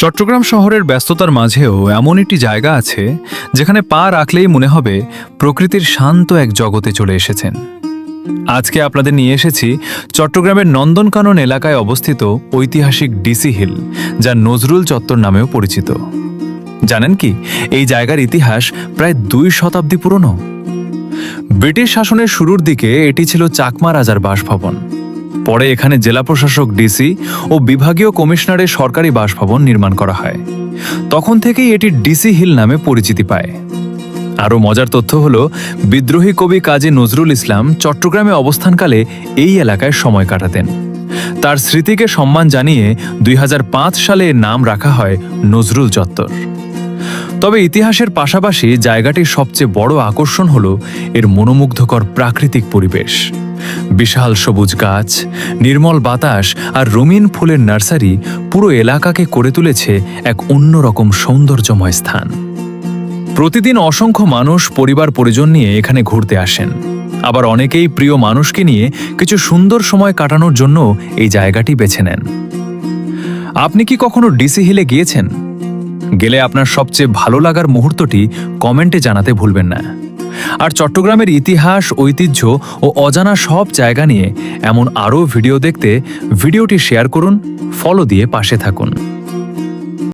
চট্টগ্রাম শহরের ব্যস্ততার মাঝেও এমন একটি জায়গা আছে যেখানে পা রাখলেই মনে হবে প্রকৃতির শান্ত এক জগতে চলে এসেছেন। আজকে আপনাদের নিয়ে এসেছি চট্টগ্রামের নন্দনকানন এলাকায় অবস্থিত ঐতিহাসিক ডিসি হিল, যা নজরুল চত্বর নামেও পরিচিত। জানেন কি, এই জায়গার ইতিহাস প্রায় 2 শতাব্দী পুরনো। ব্রিটিশ শাসনের শুরুর দিকে এটি ছিল চাকমা রাজার বাসভবন। পরে এখানে জেলা প্রশাসক ডিসি ও বিভাগীয় কমিশনারের সরকারি বাসভবন নির্মাণ করা হয়। তখন থেকেই এটি ডিসি হিল নামে পরিচিতি পায়। আরও মজার তথ্য হল, বিদ্রোহী কবি কাজী নজরুল ইসলাম চট্টগ্রামে অবস্থানকালে এই এলাকায় সময় কাটাতেন। তার স্মৃতিকে সম্মান জানিয়ে 2005 সালে এর নাম রাখা হয় নজরুল চত্বর। তবে ইতিহাসের পাশাপাশি জায়গাটির সবচেয়ে বড় আকর্ষণ হল এর মনোমুগ্ধকর প্রাকৃতিক পরিবেশ। বিশাল সবুজ গাছ, নির্মল বাতাস আর রঙিন ফুলের নার্সারি পুরো এলাকাকে করে তুলেছে এক অন্যরকম সৌন্দর্যময় স্থান। প্রতিদিন অসংখ্য মানুষ পরিবার পরিজন নিয়ে এখানে ঘুরতে আসেন। আবার অনেকেই প্রিয় মানুষকে নিয়ে কিছু সুন্দর সময় কাটানোর জন্য এই জায়গাটি বেছে নেন। আপনি কি কখনো ডিসি হিলে গিয়েছেন? গেলে আপনার সবচেয়ে ভালো লাগার মুহূর্তটি কমেন্টে জানাতে ভুলবেন না। আর চট্টগ্রামের ইতিহাস, ঐতিহ্য ও অজানা সব জায়গা নিয়ে এমন আরও ভিডিও দেখতে ভিডিওটি শেয়ার করুন, ফলো দিয়ে পাশে থাকুন।